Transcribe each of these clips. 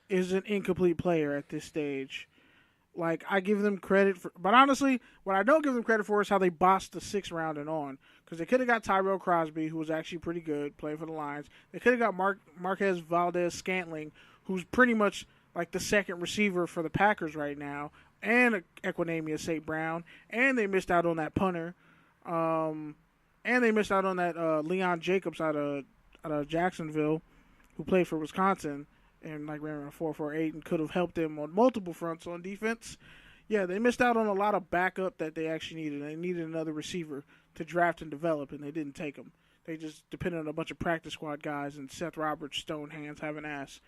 is an incomplete player at this stage. Like, I give them credit for, but honestly, what I don't give them credit for is how they bossed the 6th round and on. Because they could have got Tyrell Crosby, who was actually pretty good, playing for the Lions. They could have got Marquez Valdez-Scantling, who's pretty much like the second receiver for the Packers right now, and Equinemius St. Brown, and they missed out on that punter, and they missed out on that Leon Jacobs out of Jacksonville, who played for Wisconsin. And like ran a 4.48 and could have helped them on multiple fronts on defense. Yeah, they missed out on a lot of backup that they actually needed. They needed another receiver to draft and develop, and they didn't take him. They just depended on a bunch of practice squad guys and Seth Roberts, stone hands, having ass.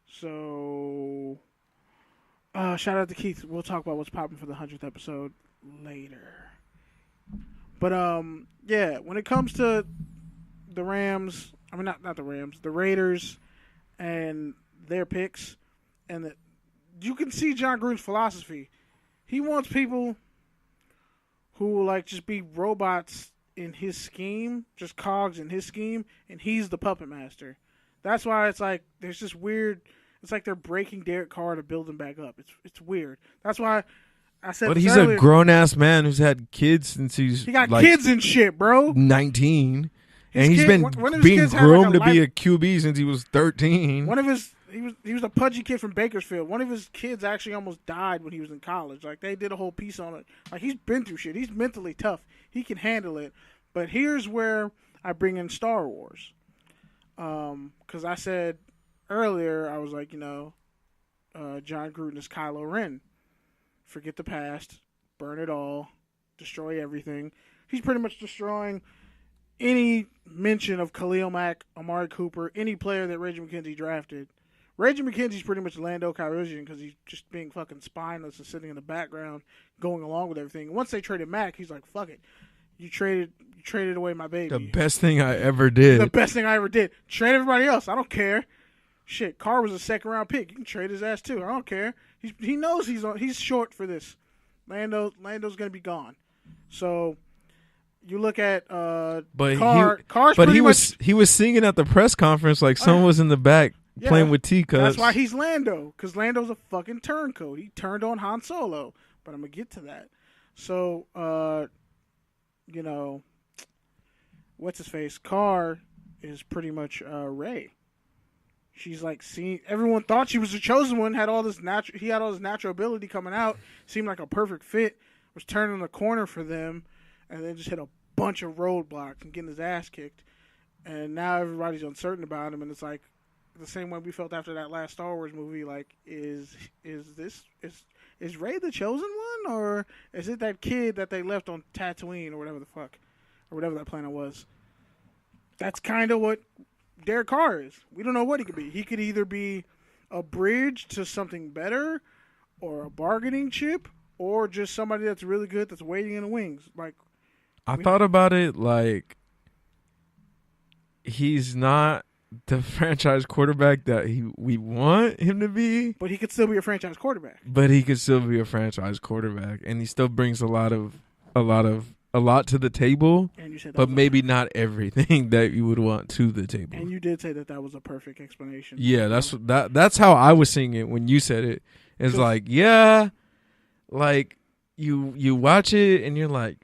So, shout out to Keith. We'll talk about what's popping for the 100th episode later. But yeah, when it comes to the Rams, I mean not the Rams, the Raiders. And their picks, and you can see John Gruden's philosophy. He wants people who will like just be robots in his scheme, just cogs in his scheme, and he's the puppet master. That's why it's like there's this weird. It's like they're breaking Derek Carr to build him back up. It's weird. That's why I said. But he's earlier, a grown ass man who's had kids since he got like kids and shit, bro. 19. And His he's kid, been being groomed to be a QB since he was 13. He was a pudgy kid from Bakersfield. One of his kids actually almost died when he was in college. Like, they did a whole piece on it. Like, he's been through shit. He's mentally tough. He can handle it. But here's where I bring in Star Wars. Because I said earlier, I was like, John Gruden is Kylo Ren. Forget the past. Burn it all. Destroy everything. He's pretty much destroying any mention of Khalil Mack, Amari Cooper, any player that Reggie McKenzie drafted. Reggie McKenzie's pretty much Lando Calrissian because he's just being fucking spineless and sitting in the background, going along with everything. Once they traded Mack, he's like, "Fuck it, you traded away my baby." The best thing I ever did. The best thing I ever did. Trade everybody else. I don't care. Shit, Carr was a 2nd round pick. You can trade his ass too. I don't care. He knows he's short for this. Lando's gonna be gone. So. You look at Carr. He was singing at the press conference like someone was in the back playing with teacups. That's why he's Lando, because Lando's a fucking turncoat. He turned on Han Solo, but I'm gonna get to that. So, what's his face? Carr is pretty much Rae. She's like everyone thought she was the chosen one. He had all this natural ability coming out. Seemed like a perfect fit. Was turning the corner for them. And then just hit a bunch of roadblocks and getting his ass kicked. And now everybody's uncertain about him. And it's like the same way we felt after that last Star Wars movie. Like, is Rae the chosen one? Or is it that kid that they left on Tatooine or whatever the fuck? Or whatever that planet was. That's kind of what Derek Carr is. We don't know what he could be. He could either be a bridge to something better or a bargaining chip or just somebody that's really good that's waiting in the wings. Like, I thought about it like he's not the franchise quarterback that we want him to be. But he could still be a franchise quarterback. And he still brings a lot to the table. And you said but maybe not everything that you would want to the table. And you did say that was a perfect explanation. Yeah, that's how I was seeing it when you said it. It's like, yeah, like you watch it and you're like,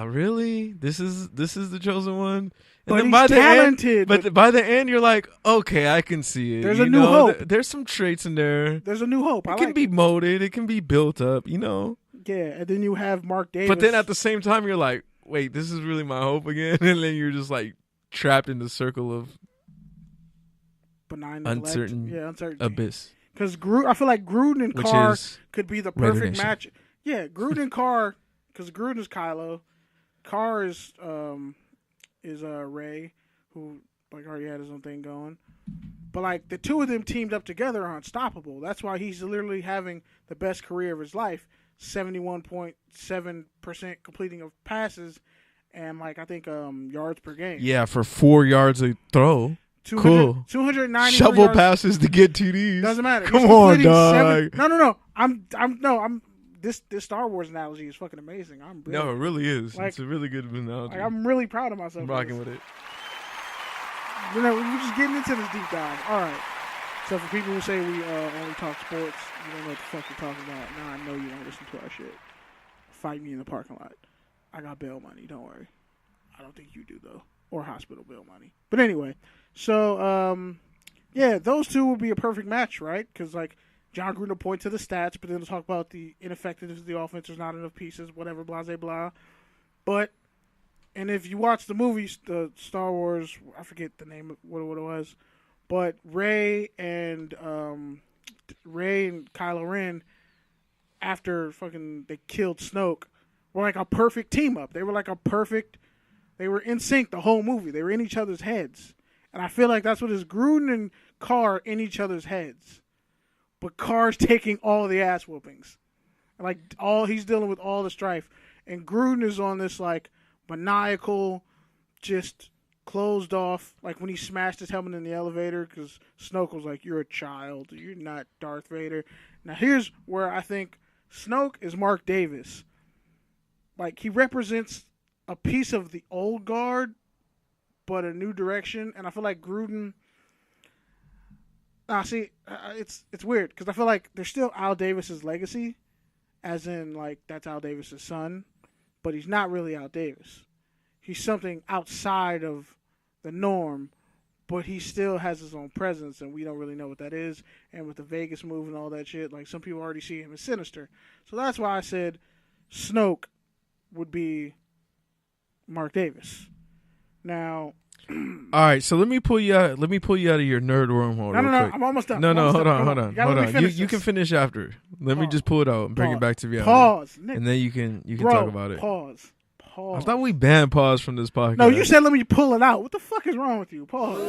really? This is the chosen one? And but then he's talented. But by the end, you're like, okay, I can see it. There's a new hope. There's some traits in there. There's a new hope. It can be molded. It can be built up, Yeah, and then you have Mark Davis. But then at the same time, you're like, wait, this is really my hope again? And then you're just like trapped in the circle of benign uncertain abyss. Because I feel like Gruden and Carr could be the perfect match. Yeah, Gruden and Carr, because Gruden is Kylo. Carr is Rae, who like already had his own thing going. But like the two of them teamed up together are unstoppable. That's why he's literally having the best career of his life. 71.7% completing of passes and like I think yards per game. Yeah, for 4 yards a throw. Cool. 290 shovel passes to get TDs. Doesn't matter. Come on, dog. No. I'm this Star Wars analogy is fucking amazing. No, it really is. Like, it's a really good analogy. Like, I'm really proud of myself. I'm rocking with it. We're just getting into this deep dive. All right. So for people who say we only talk sports, you don't know what the fuck you're talking about. Now I know you don't listen to our shit. Fight me in the parking lot. I got bail money. Don't worry. I don't think you do though, or hospital bill money. But anyway, so yeah, those two would be a perfect match, right? Because like John Gruden will point to the stats, but then he'll talk about the ineffectiveness of the offense. There's not enough pieces, whatever, blah, blah, blah. But, and if you watch the movies, the Star Wars, I forget the name of what it was, but Rae and Kylo Ren, after fucking they killed Snoke, were like a perfect team up. They were like they were in sync the whole movie. They were in each other's heads. And I feel like that's what is Gruden and Carr in each other's heads. But Carr's taking all the ass whoopings. Like he's dealing with all the strife. And Gruden is on this like maniacal, just closed off, like when he smashed his helmet in the elevator because Snoke was like, "You're a child. You're not Darth Vader." Now here's where I think Snoke is Mark Davis. Like he represents a piece of the old guard, but a new direction. And I feel like Gruden. It's weird because I feel like there's still Al Davis's legacy, as in like that's Al Davis's son, but he's not really Al Davis. He's something outside of the norm, but he still has his own presence, and we don't really know what that is. And with the Vegas move and all that shit, like some people already see him as sinister. So that's why I said Snoke would be Mark Davis. Now, all right, so let me pull you out. Let me pull you out of your nerd wormhole. No, quick. I'm almost done. No, hold on. You can this. finish after. Let me just pull it out and bring it back to reality. Pause, Nick. And then you can talk about it. Pause. I thought we banned pause from this podcast. No, you said let me pull it out. What the fuck is wrong with you? Pause.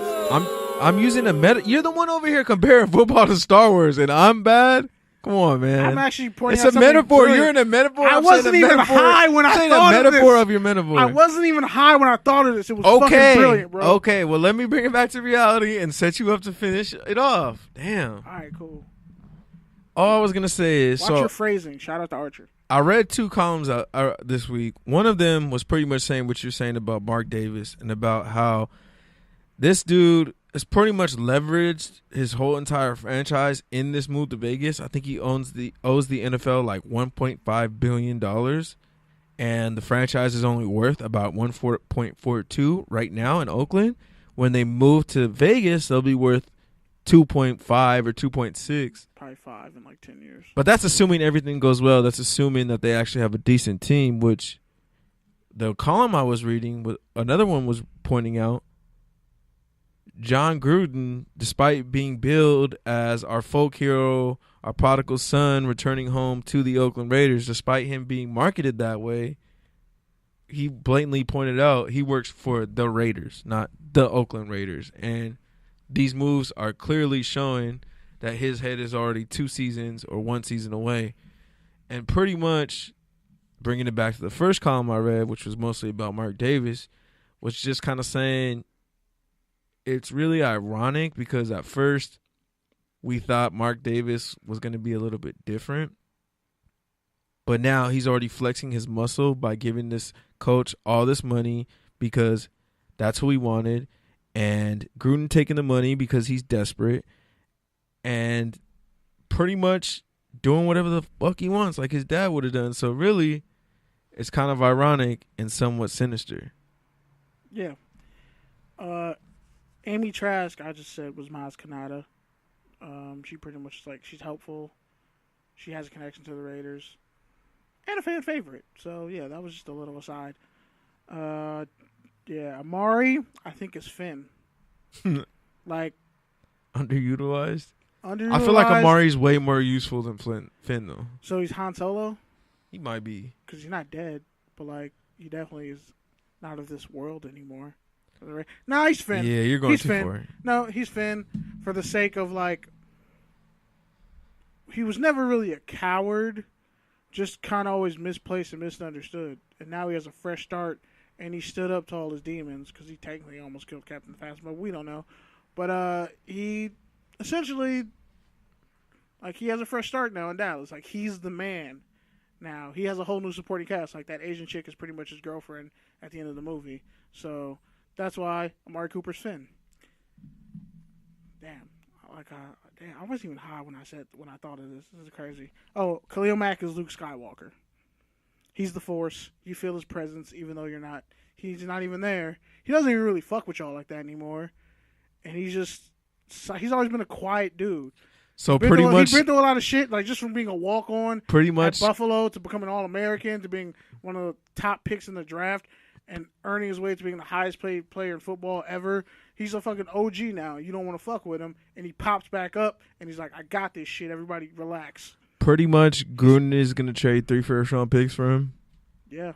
I'm using a meta. You're the one over here comparing football to Star Wars, and I'm bad. Come on, man. I'm actually pointing out something metaphor. brilliant. You're in a metaphor. I wasn't even high when I thought of this. a metaphor of your metaphor. I wasn't even high when I thought of this. It was fucking brilliant, bro. Okay, well, let me bring it back to reality and set you up to finish it off. Damn. All right, cool. All I was going to say is... Watch your phrasing. Shout out to Archer. I read 2 columns this week. One of them was pretty much saying what you're saying about Mark Davis and about how this dude has pretty much leveraged his whole entire franchise in this move to Vegas. I think he owes the NFL like $1.5 billion, and the franchise is only worth about 1.42 right now in Oakland. When they move to Vegas, they'll be worth 2.5 or 2.6. Probably 5 in like 10 years. But that's assuming everything goes well. That's assuming that they actually have a decent team, which the column I was reading, another one was pointing out, John Gruden, despite being billed as our folk hero, our prodigal son returning home to the Oakland Raiders, despite him being marketed that way, he blatantly pointed out he works for the Raiders, not the Oakland Raiders. And these moves are clearly showing that his head is already 2 seasons or 1 season away. And pretty much bringing it back to the first column I read, which was mostly about Mark Davis, was just kind of saying it's really ironic because at first we thought Mark Davis was going to be a little bit different. But now he's already flexing his muscle by giving this coach all this money because that's who he wanted. And Gruden taking the money because he's desperate. And pretty much doing whatever the fuck he wants like his dad would have done. So really, it's kind of ironic and somewhat sinister. Yeah. Amy Trask, I just said, was Maz Kanata. She pretty much she's helpful. She has a connection to the Raiders. And a fan favorite. So, yeah, that was just a little aside. Yeah, Amari, I think, is Finn. Underutilized? I feel like Amari's way more useful than Finn, though. So he's Han Solo? He might be. Because he's not dead. But, he definitely is not of this world anymore. No, he's Finn. Yeah, you're going too far. No, he's Finn for the sake of, he was never really a coward, just kind of always misplaced and misunderstood. And now he has a fresh start, and he stood up to all his demons, because he technically almost killed Captain Phasma. We don't know. But he essentially, he has a fresh start now in Dallas. He's the man now. He has a whole new supporting cast. That Asian chick is pretty much his girlfriend at the end of the movie. So that's why Amari Cooper's Finn. Damn, I damn, I wasn't even high when I thought of this. This is crazy. Oh, Khalil Mack is Luke Skywalker. He's the Force. You feel his presence, even though he's not even there. He doesn't even really fuck with y'all like that anymore. And he's always been a quiet dude. So pretty much, he's been through a lot of shit, like just from being a walk-on pretty much at Buffalo to becoming an All-American to being one of the top picks in the draft and earning his way to being the highest paid player in football ever. He's a fucking OG now. You don't want to fuck with him, and he pops back up and he's like, "I got this shit. Everybody, relax." Pretty much, Gruden is gonna trade 3 first-round picks for him. Yeah,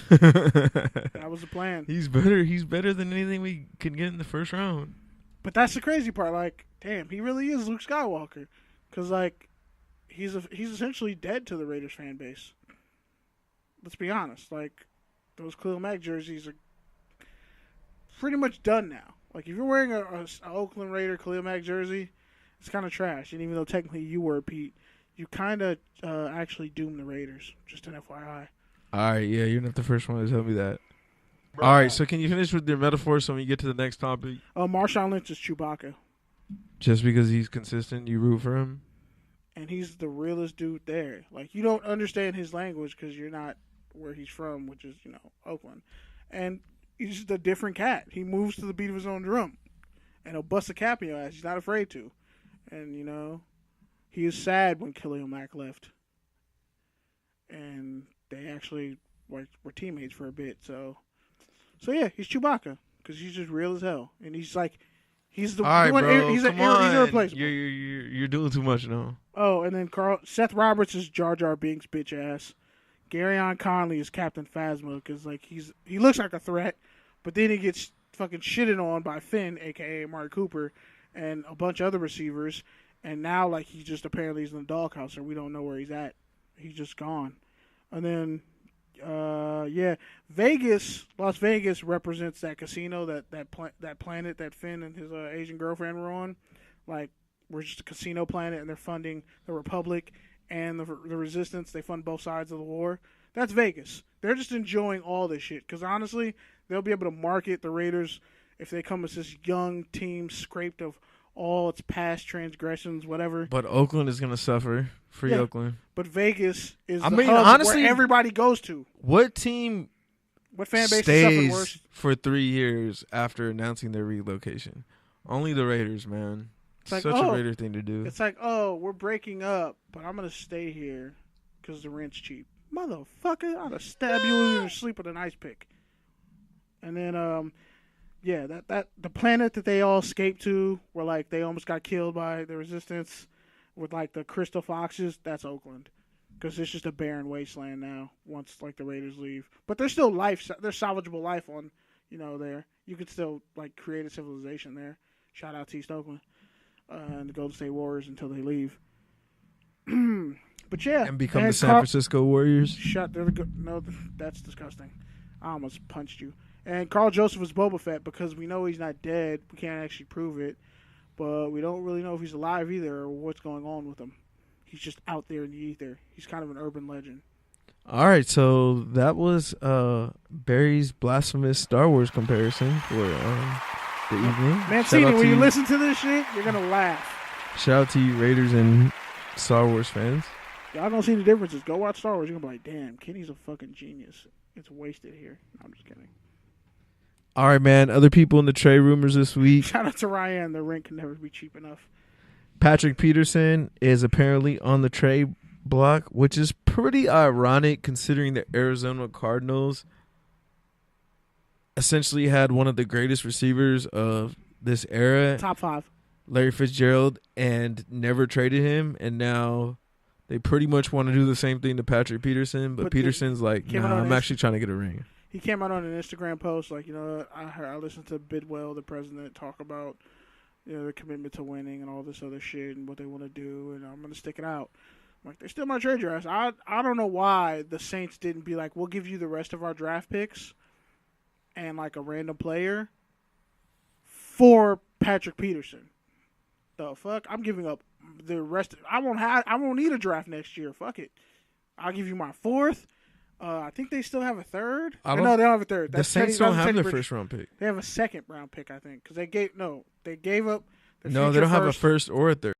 that was the plan. He's better. He's better than anything we could get in the first round. But that's the crazy part. Like, damn, he really is Luke Skywalker, because like he's essentially dead to the Raiders fan base. Let's be honest. Like, those Khalil Mack jerseys are pretty much done now. Like, if you're wearing a Oakland Raider Khalil Mack jersey, it's kind of trash. And even though technically you were, Pete, you kind of actually doomed the Raiders. Just an FYI. All right, yeah, you're not the first one to tell me that. All right, so can you finish with your metaphor so we get to the next topic? Marshawn Lynch is Chewbacca. Just because he's consistent, you root for him? And he's the realest dude there. Like, you don't understand his language because you're not where he's from, which is, Oakland. And he's just a different cat. He moves to the beat of his own drum. And he'll bust a cap in your ass. He's not afraid to. And, he is sad when Khalil Mack left. And they actually were teammates for a bit, so yeah, he's Chewbacca because he's just real as hell, and he's the all right, bro. He's Come on. irreplaceable. You're doing too much now. Oh, and then Seth Roberts is Jar Jar Binks' bitch ass. Garyon Conley is Captain Phasma because like he looks like a threat, but then he gets fucking shitted on by Finn, aka Amari Cooper, and a bunch of other receivers, and now like he's just apparently he's in the doghouse and we don't know where he's at. He's just gone, and then. Las Vegas represents that casino, that planet that Finn and his Asian girlfriend were on. Like, we're just a casino planet, and they're funding the Republic and the Resistance. They fund both sides of the war. That's Vegas. They're just enjoying all this shit because honestly, they'll be able to market the Raiders if they come as this young team scraped of all its past transgressions, whatever. But Oakland is gonna suffer. Free Oakland. But Vegas is hub honestly, where everybody goes to. What team fan base stays worse? For 3 years after announcing their relocation? Only the Raiders, man. It's such a Raider thing to do. It's like, oh, we're breaking up, but I'm going to stay here because the rent's cheap. Motherfucker, I'd have stabbed you when you were asleep with an ice pick. And then, that the planet that they all escaped to, where like they almost got killed by the Resistance, with like the Crystal Foxes, that's Oakland, because it's just a barren wasteland now. Once like the Raiders leave, but there's still life. There's salvageable life on, there. You could still like create a civilization there. Shout out to East Oakland and the Golden State Warriors until they leave. But yeah, and become the San Francisco Warriors. No, that's disgusting. I almost punched you. And Carl Joseph is Boba Fett because we know he's not dead. We can't actually prove it. But we don't really know if he's alive either or what's going on with him. He's just out there in the ether. He's kind of an urban legend. All right, so that was Barry's blasphemous Star Wars comparison for the evening. Mancini, when you listen to this shit, you're going to laugh. Shout out to you Raiders and Star Wars fans. Y'all don't see the differences. Go watch Star Wars. You're going to be like, damn, Kenny's a fucking genius. It's wasted here. No, I'm just kidding. All right, man. Other people in the trade rumors this week. Shout out to Ryan. The rent can never be cheap enough. Patrick Peterson is apparently on the trade block, which is pretty ironic considering the Arizona Cardinals essentially had one of the greatest receivers of this era. Top 5. Larry Fitzgerald, and never traded him. And now they pretty much want to do the same thing to Patrick Peterson. But Peterson's like, nah, I'm actually trying to get a ring. He came out on an Instagram post like, I listened to Bidwell, the president, talk about, the commitment to winning and all this other shit and what they want to do, and I'm going to stick it out. I'm like, they still might trade your ass. I don't know why the Saints didn't be like, we'll give you the rest of our draft picks and like a random player for Patrick Peterson. The fuck? I'm giving up the rest. I won't need a draft next year. Fuck it. I'll give you my 4th. I think they still have a 3rd. No, they don't have a 3rd. The Saints don't have their first round pick. They have a 2nd round pick, I think, because they gave up The No, they future don't have a first or a third.